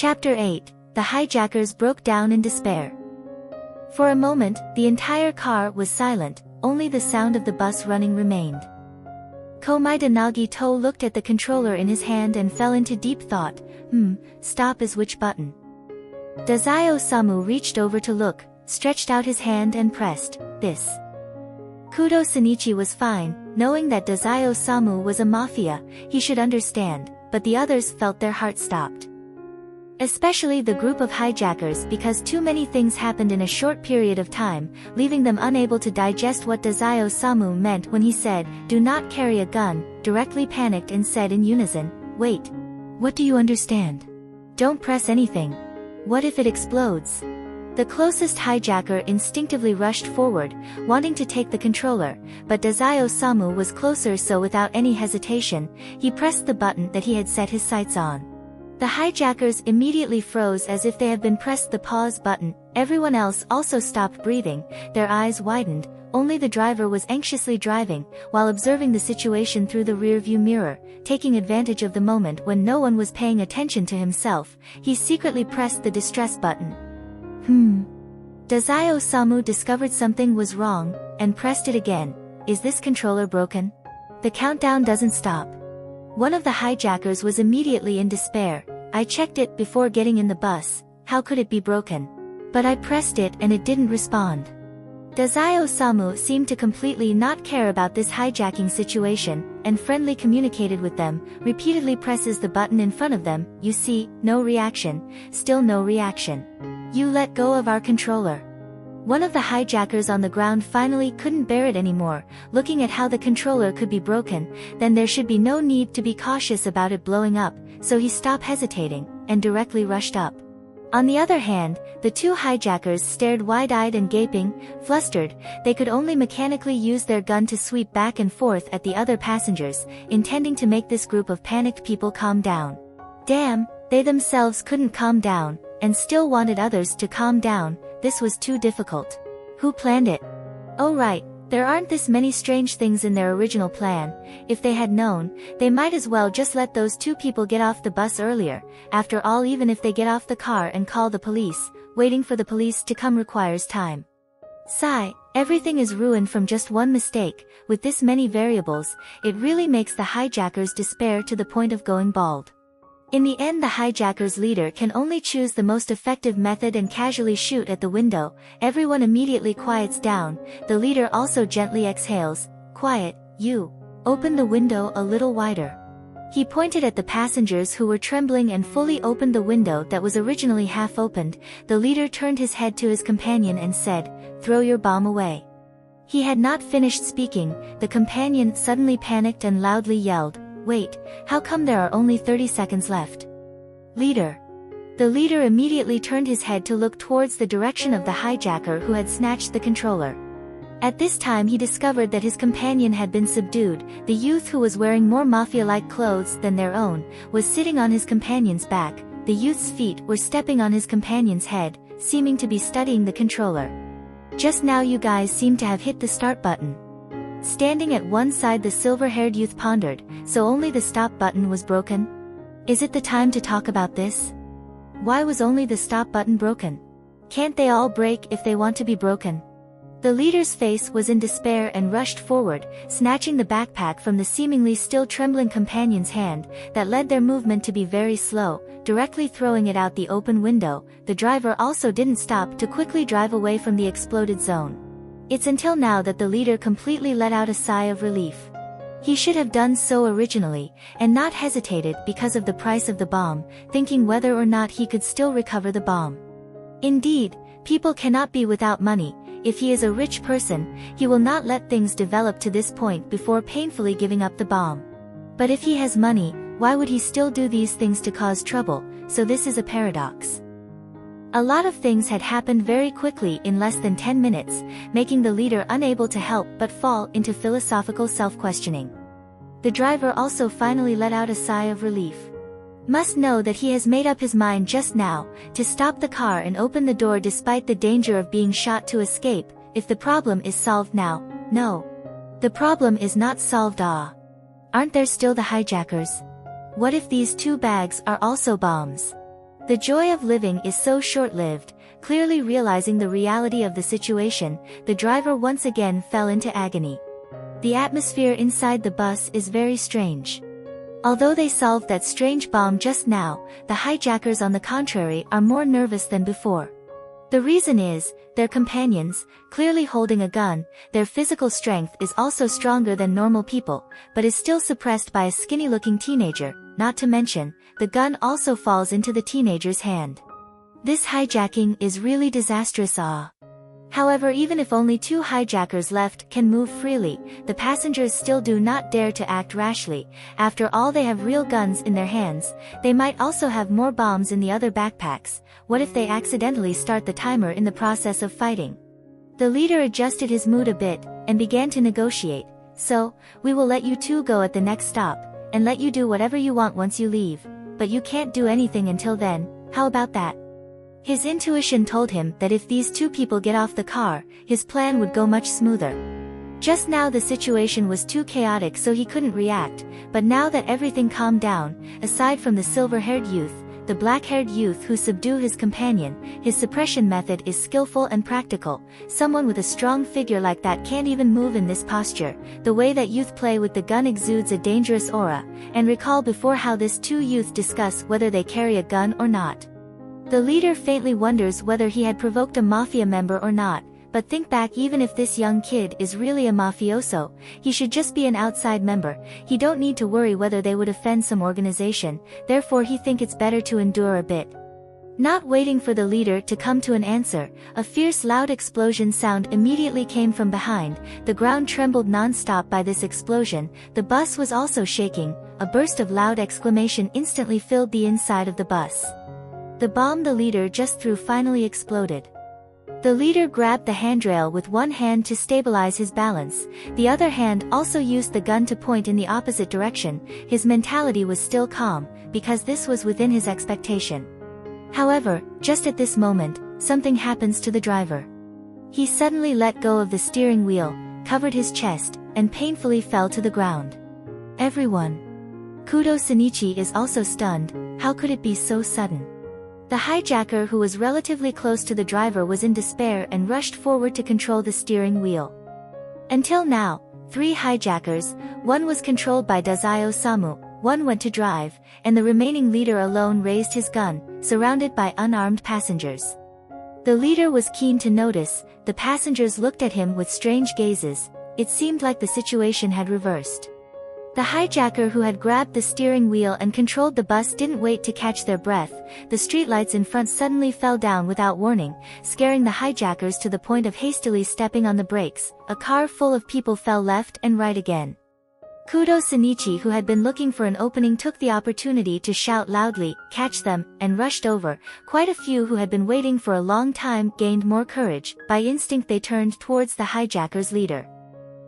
Chapter 8. The hijackers broke down in despair. For a moment, the entire car was silent, only the sound of the bus running remained. Komaeda Naruto looked at the controller in his hand and fell into deep thought. Stop is which button? Dazai-sama reached over to look, stretched out his hand and pressed this. Kudo Shinichi was fine, knowing that Dazai-sama was a mafia, he should understand, but the others felt their hearts stopped. Especially the group of hijackers, because too many things happened in a short period of time, leaving them unable to digest what Dazai-sama meant when he said, "Do not carry a gun," directly panicked and said in unison, "Wait. What do you understand? Don't press anything. What if it explodes?" The closest hijacker instinctively rushed forward, wanting to take the controller, but Dazai-sama was closer, so without any hesitation, he pressed the button that he had set his sights on. The hijackers immediately froze as if they had been pressed the pause button. Everyone else also stopped breathing, their eyes widened. Only the driver was anxiously driving, while observing the situation through the rear-view mirror, taking advantage of the moment when no one was paying attention to himself. He secretly pressed the distress button. Dazai-sama discovered something was wrong, and pressed it again. Is this controller broken? The countdown doesn't stop. One of the hijackers was immediately in despair. I checked it before getting in the bus, how could it be broken? But I pressed it and it didn't respond. Dazai-sama seemed to completely not care about this hijacking situation, and friendly communicated with them, repeatedly presses the button in front of them. You see, no reaction, still no reaction. You let go of our controller. One of the hijackers on the ground finally couldn't bear it anymore, looking at how the controller could be broken, then there should be no need to be cautious about it blowing up, so he stopped hesitating, and directly rushed up. On the other hand, the two hijackers stared wide-eyed and gaping, flustered. They could only mechanically use their gun to sweep back and forth at the other passengers, intending to make this group of panicked people calm down. Damn, they themselves couldn't calm down, and still wanted others to calm down. This was too difficult. Who planned it? Oh right, there aren't this many strange things in their original plan. If they had known, they might as well just let those two people get off the bus earlier. After all, even if they get off the car and call the police, waiting for the police to come requires time. Sigh, everything is ruined from just one mistake. With this many variables, it really makes the hijackers despair to the point of going bald. In the end, the hijackers' leader can only choose the most effective method and casually shoot at the window. Everyone immediately quiets down. The leader also gently exhales. Quiet, you. Open the window a little wider. He pointed at the passengers who were trembling and fully opened the window that was originally half opened. The leader turned his head to his companion and said, "Throw your bomb away." He had not finished speaking. The companion suddenly panicked and loudly yelled, "Wait, how come there are only 30 seconds left?" Leader. The leader immediately turned his head to look towards the direction of the hijacker who had snatched the controller. At this time he discovered that his companion had been subdued. The youth, who was wearing more mafia-like clothes than their own, was sitting on his companion's back. The youth's feet were stepping on his companion's head, seeming to be studying the controller. Just now you guys seem to have hit the start button. Standing at one side, the silver-haired youth pondered. So only the stop button was broken? Is it the time to talk about this? Why was only the stop button broken? Can't they all break if they want to be broken? The leader's face was in despair and rushed forward, snatching the backpack from the seemingly still trembling companion's hand, that led their movement to be very slow, directly throwing it out the open window. The driver also didn't stop to quickly drive away from the exploded zone. It's until now that the leader completely let out a sigh of relief. He should have done so originally, and not hesitated because of the price of the bomb, thinking whether or not he could still recover the bomb. Indeed, people cannot be without money. If he is a rich person, he will not let things develop to this point before painfully giving up the bomb. But if he has money, why would he still do these things to cause trouble? So this is a paradox. A lot of things had happened very quickly in less than 10 minutes, making the leader unable to help but fall into philosophical self-questioning. The driver also finally let out a sigh of relief. Must know that he has made up his mind just now, to stop the car and open the door despite the danger of being shot to escape. If the problem is solved now, no. The problem is not solved. Aren't there still the hijackers? What if these two bags are also bombs? The joy of living is so short-lived. Clearly realizing the reality of the situation, the driver once again fell into agony. The atmosphere inside the bus is very strange. Although they solved that strange bomb just now, the hijackers on the contrary are more nervous than before. The reason is, their companions, clearly holding a gun, their physical strength is also stronger than normal people, but is still suppressed by a skinny-looking teenager, not to mention, the gun also falls into the teenager's hand. This hijacking is really disastrous. However, even if only 2 hijackers left can move freely, the passengers still do not dare to act rashly. After all, they have real guns in their hands. They might also have more bombs in the other backpacks. What if they accidentally start the timer in the process of fighting? The leader adjusted his mood a bit, and began to negotiate. So, we will let you 2 go at the next stop, and let you do whatever you want once you leave. But you can't do anything until then, how about that? His intuition told him that if these 2 people get off the car, his plan would go much smoother. Just now the situation was too chaotic, so he couldn't react, but now that everything calmed down, aside from the silver-haired youth, the black-haired youth who subdued his companion, his suppression method is skillful and practical. Someone with a strong figure like that can't even move in this posture. The way that youth play with the gun exudes a dangerous aura, and recall before how this 2 youth discuss whether they carry a gun or not. The leader faintly wonders whether he had provoked a mafia member or not, but think back, even if this young kid is really a mafioso, he should just be an outside member. He don't need to worry whether they would offend some organization, therefore he think it's better to endure a bit. Not waiting for the leader to come to an answer, a fierce loud explosion sound immediately came from behind. The ground trembled non-stop by this explosion. The bus was also shaking. A burst of loud exclamation instantly filled the inside of the bus. The bomb the leader just threw finally exploded. The leader grabbed the handrail with one hand to stabilize his balance. The other hand also used the gun to point in the opposite direction. His mentality was still calm, because this was within his expectation. However, just at this moment, something happens to the driver. He suddenly let go of the steering wheel, covered his chest, and painfully fell to the ground. Everyone. Kudo Shinichi is also stunned. How could it be so sudden? The hijacker, who was relatively close to the driver, was in despair and rushed forward to control the steering wheel. Until now, 3 hijackers, 1 was controlled by Dazai-sama, 1 went to drive, and the remaining leader alone raised his gun, surrounded by unarmed passengers. The leader was keen to notice. The passengers looked at him with strange gazes. It seemed like the situation had reversed. The hijacker who had grabbed the steering wheel and controlled the bus didn't wait to catch their breath. The streetlights in front suddenly fell down without warning, scaring the hijackers to the point of hastily stepping on the brakes. A car full of people fell left and right again. Kudo Shinichi, who had been looking for an opening, took the opportunity to shout loudly, "Catch them," and rushed over. Quite a few who had been waiting for a long time gained more courage. By instinct they turned towards the hijackers' leader.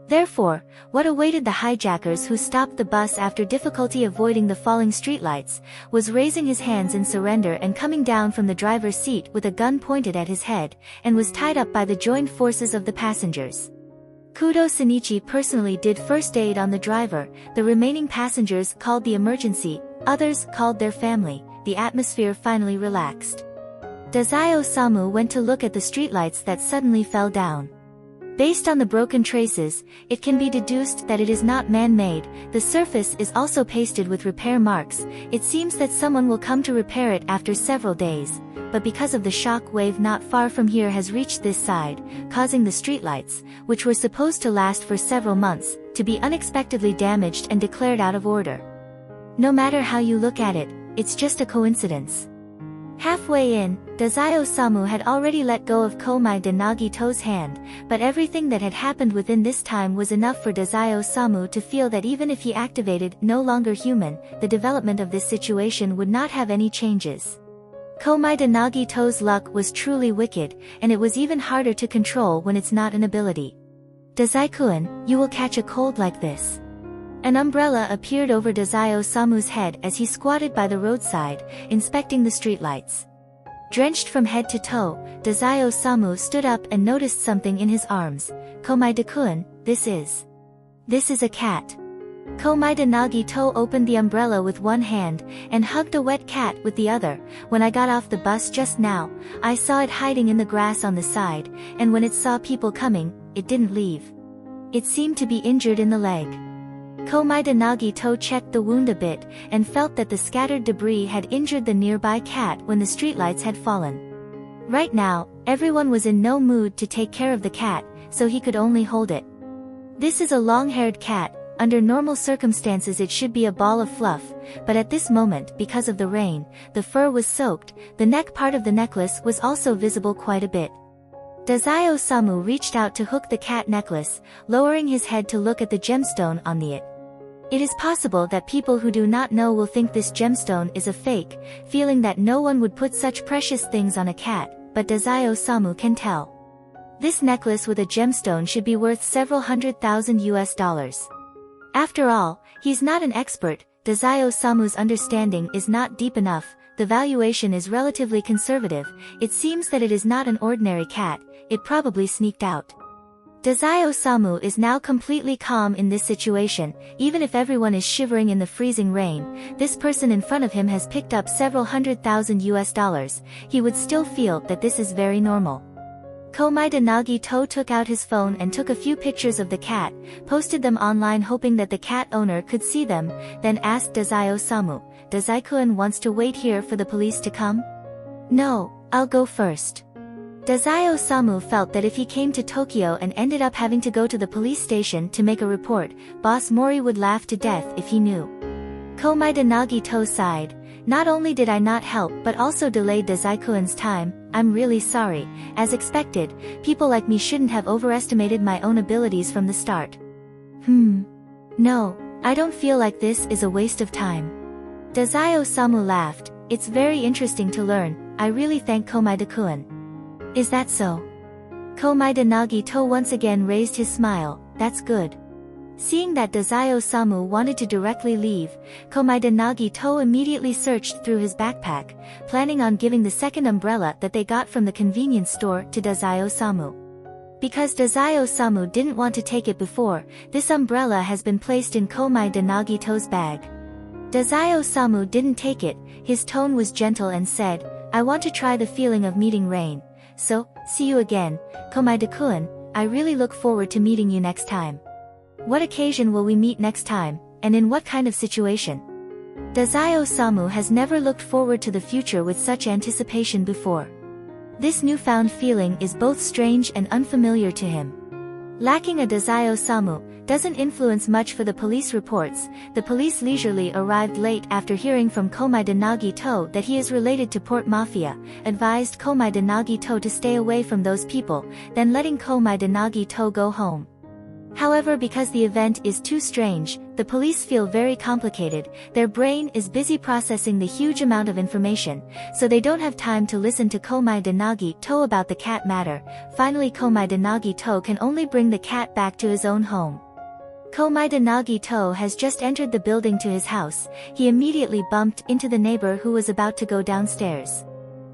Therefore, what awaited the hijackers, who stopped the bus after difficulty avoiding the falling streetlights, was raising his hands in surrender and coming down from the driver's seat with a gun pointed at his head, and was tied up by the joined forces of the passengers. Kudo Shinichi personally did first aid on the driver. The remaining passengers called the emergency, others called their family. The atmosphere finally relaxed. Dazai-sama went to look at the streetlights that suddenly fell down. Based on the broken traces, it can be deduced that it is not man-made. The surface is also pasted with repair marks. It seems that someone will come to repair it after several days, but because of the shock wave not far from here has reached this side, causing the streetlights, which were supposed to last for several months, to be unexpectedly damaged and declared out of order. No matter how you look at it, it's just a coincidence. Halfway in, Dazai-sama had already let go of Komaeda Naruto's hand, but everything that had happened within this time was enough for Dazai-sama to feel that even if he activated no longer human, the development of this situation would not have any changes. Komaeda Naruto's luck was truly wicked, and it was even harder to control when it's not an ability. Dazai-kun, you will catch a cold like this. An umbrella appeared over Dazai-sama's head as he squatted by the roadside, inspecting the streetlights. Drenched from head to toe, Dazai-sama stood up and noticed something in his arms. Komaeda-kun, this is a cat. Komaeda Naruto opened the umbrella with one hand, and hugged a wet cat with the other. When I got off the bus just now, I saw it hiding in the grass on the side, and when it saw people coming, it didn't leave. It seemed to be injured in the leg. Komaeda Naruto checked the wound a bit, and felt that the scattered debris had injured the nearby cat when the streetlights had fallen. Right now, everyone was in no mood to take care of the cat, so he could only hold it. This is a long-haired cat. Under normal circumstances it should be a ball of fluff, but at this moment, because of the rain, the fur was soaked. The neck part of the necklace was also visible quite a bit. Dazai-sama reached out to hook the cat necklace, lowering his head to look at the gemstone on it. It is possible that people who do not know will think this gemstone is a fake, feeling that no one would put such precious things on a cat, but Dazai-sama can tell. This necklace with a gemstone should be worth several $100,000. After all, he's not an expert. Dazai-sama's understanding is not deep enough. The valuation is relatively conservative. It seems that it is not an ordinary cat. It probably sneaked out. Dazai-sama is now completely calm in this situation. Even if everyone is shivering in the freezing rain, this person in front of him has picked up several $100,000. He would still feel that this is very normal. Komaeda Naruto took out his phone and took a few pictures of the cat, posted them online hoping that the cat owner could see them, then asked Dazai-sama, "Dazai-kun wants to wait here for the police to come?" "No, I'll go first." Dazai-sama felt that if he came to Tokyo and ended up having to go to the police station to make a report, Boss Mori would laugh to death if he knew. Komaeda Naruto sighed. "Not only did I not help but also delayed Dazai-kun's time. I'm really sorry. As expected, people like me shouldn't have overestimated my own abilities from the start." No, I don't feel like this is a waste of time." Dazai-sama laughed. "It's very interesting to learn. I really thank Komaeda-kun." "Is that so?" Komaeda Naruto once again raised his smile. "That's good." Seeing that Dazai-sama wanted to directly leave, Komaeda Naruto immediately searched through his backpack, planning on giving the second umbrella that they got from the convenience store to Dazai-sama. Because Dazai-sama didn't want to take it before, this umbrella has been placed in Komaeda Naruto's bag. Dazai-sama didn't take it. His tone was gentle and said, "I want to try the feeling of meeting rain. So, see you again, Komaeda-kun. I really look forward to meeting you next time." "What occasion will we meet next time, and in what kind of situation?" Dazai-sama has never looked forward to the future with such anticipation before. This newfound feeling is both strange and unfamiliar to him. Lacking a Dazai-sama doesn't influence much for the police reports. The police leisurely arrived late after hearing from Komaeda Naruto that he is related to Port Mafia, advised Komaeda Naruto to stay away from those people, then letting Komaeda Naruto go home. However, because the event is too strange, the police feel very complicated. Their brain is busy processing the huge amount of information, so they don't have time to listen to Komaeda Naruto about the cat matter. Finally, Komaeda Naruto can only bring the cat back to his own home. Komaeda Naruto has just entered the building to his house. He immediately bumped into the neighbor who was about to go downstairs.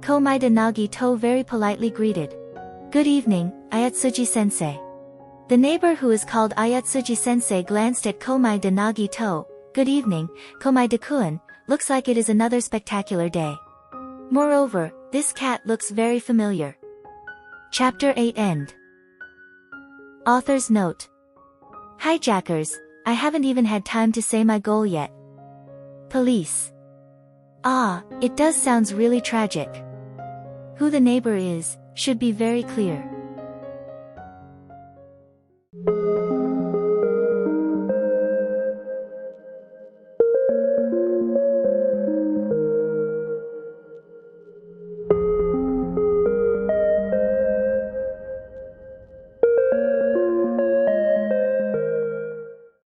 Komaeda Naruto very politely greeted. "Good evening, Ayatsuji-sensei." The neighbor who is called Ayatsuji-sensei glanced at Komaeda Naruto. "Good evening, Komaeda-kun, looks like it is another spectacular day. Moreover, this cat looks very familiar." Chapter 8 End. Author's note. Hijackers, I haven't even had time to say my goal yet. Police. It does sounds really tragic. Who the neighbor is, should be very clear.